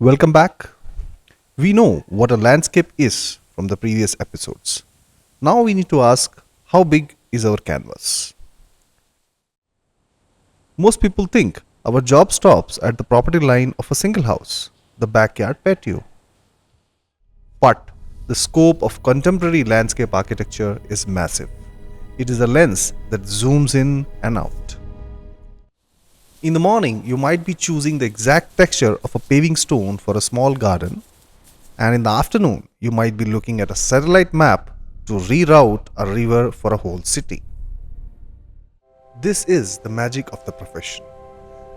Welcome back. We know what a landscape is from the previous episodes. Now we need to ask, how big is our canvas? Most people think our job stops at the property line of a single house, the backyard patio. But the scope of contemporary landscape architecture is massive. It is a lens that zooms in and out. In the morning, you might be choosing the exact texture of a paving stone for a small garden, and in the afternoon, you might be looking at a satellite map to reroute a river for a whole city. This is the magic of the profession.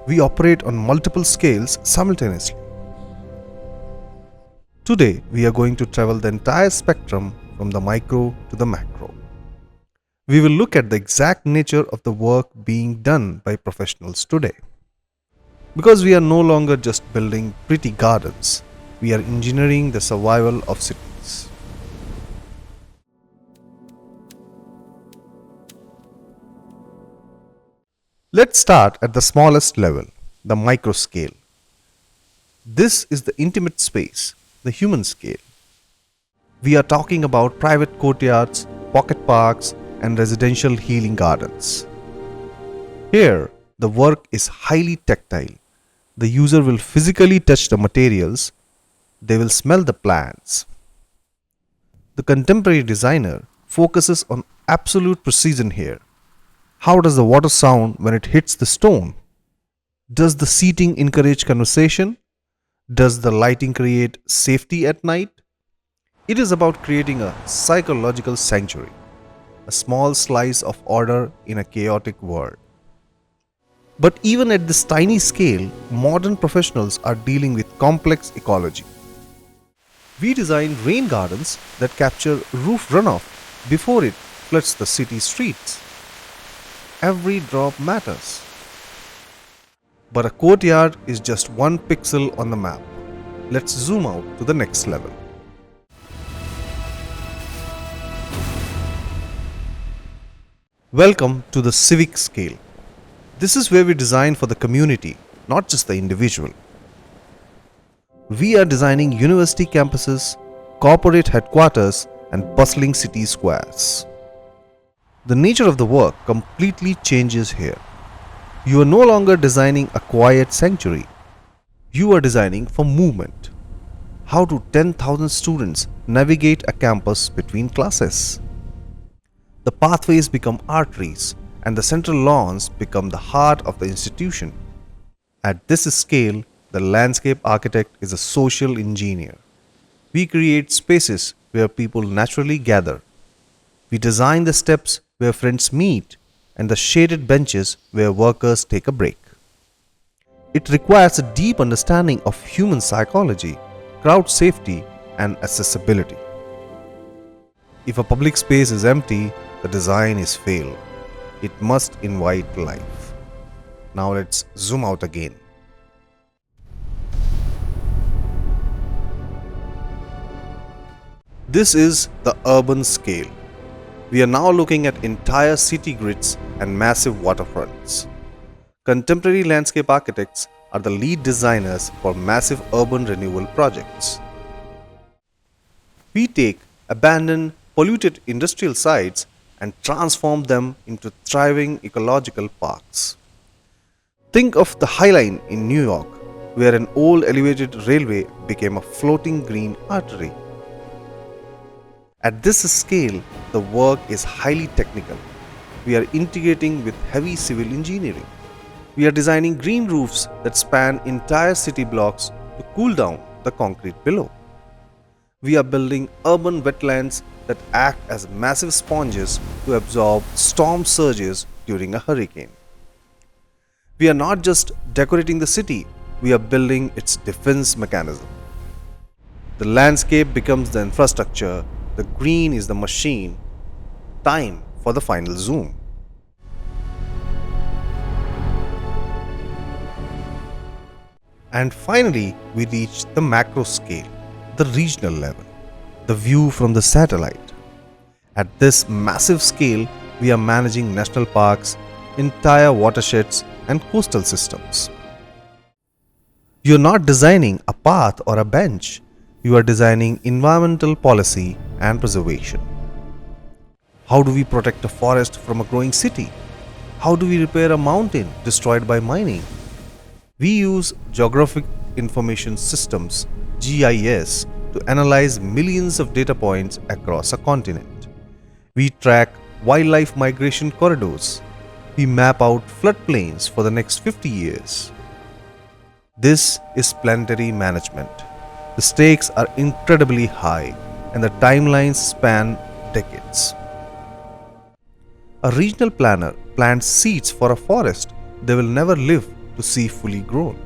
We operate on multiple scales simultaneously. Today, we are going to travel the entire spectrum from the micro to the macro. We will look at the exact nature of the work being done by professionals today. Because we are no longer just building pretty gardens, we are engineering the survival of cities. Let's start at the smallest level, the micro scale. This is the intimate space, the human scale. We are talking about private courtyards, pocket parks, and residential healing gardens. Here, the work is highly tactile. The user will physically touch the materials, they will smell the plants. The contemporary designer focuses on absolute precision here. How does the water sound when it hits the stone? Does the seating encourage conversation? Does the lighting create safety at night? It is about creating a psychological sanctuary, a small slice of order in a chaotic world. But even at this tiny scale, modern professionals are dealing with complex ecology. We design rain gardens that capture roof runoff before it floods the city streets. Every drop matters. But a courtyard is just one pixel on the map. Let's zoom out to the next level. Welcome to the civic scale. This is where we design for the community, not just the individual. We are designing university campuses, corporate headquarters, and bustling city squares. The nature of the work completely changes here. You are no longer designing a quiet sanctuary. You are designing for movement. How do 10,000 students navigate a campus between classes? The pathways become arteries, and the central lawns become the heart of the institution. At this scale, the landscape architect is a social engineer. We create spaces where people naturally gather. We design the steps where friends meet and the shaded benches where workers take a break. It requires a deep understanding of human psychology, crowd safety, and accessibility. If a public space is empty, the design is failed. It must invite life. Now let's zoom out again. This is the urban scale. We are now looking at entire city grids and massive waterfronts. Contemporary landscape architects are the lead designers for massive urban renewal projects. We take abandoned, polluted industrial sites and transform them into thriving ecological parks. Think of the High Line in New York, where an old elevated railway became a floating green artery. At this scale, the work is highly technical. We are integrating with heavy civil engineering. We are designing green roofs that span entire city blocks to cool down the concrete below. We are building urban wetlands that act as massive sponges to absorb storm surges during a hurricane. We are not just decorating the city, we are building its defense mechanism. The landscape becomes the infrastructure, the green is the machine. Time for the final zoom. And finally, we reach the macro scale, the regional level, the view from the satellite. At this massive scale, we are managing national parks, entire watersheds, and coastal systems. You're not designing a path or a bench. You are designing environmental policy and preservation. How do we protect a forest from a growing city? How do we repair a mountain destroyed by mining? We use Geographic Information Systems (GIS) to analyze millions of data points across a continent. We track wildlife migration corridors. We map out floodplains for the next 50 years. This is planetary management. The stakes are incredibly high and the timelines span decades. A regional planner plants seeds for a forest they will never live to see fully grown.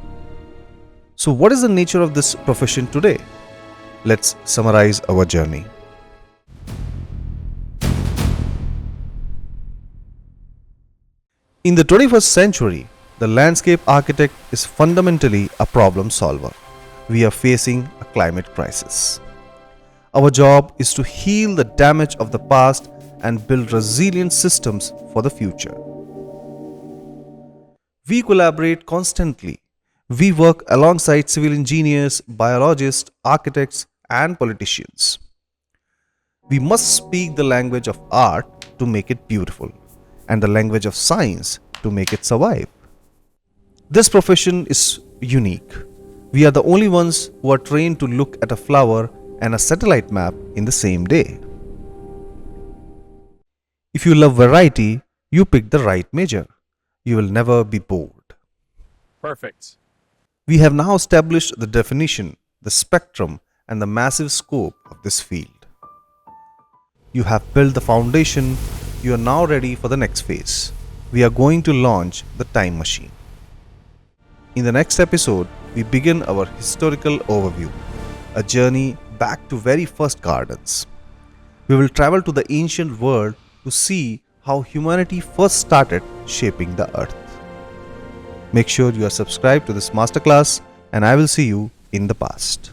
So, what is the nature of this profession today? Let's summarize our journey. In the 21st century, the landscape architect is fundamentally a problem solver. We are facing a climate crisis. Our job is to heal the damage of the past and build resilient systems for the future. We collaborate constantly. We work alongside civil engineers, biologists, architects, and politicians. We must speak the language of art to make it beautiful, and the language of science to make it survive. This profession is unique. We are the only ones who are trained to look at a flower and a satellite map in the same day. If you love variety, you pick the right major. You will never be bored. Perfect. We have now established the definition, the spectrum, and the massive scope of this field. You have built the foundation. You are now ready for the next phase. We are going to launch the time machine. In the next episode, we begin our historical overview, a journey back to very first gardens. We will travel to the ancient world to see how humanity first started shaping the earth. Make sure you are subscribed to this masterclass, and I will see you in the past.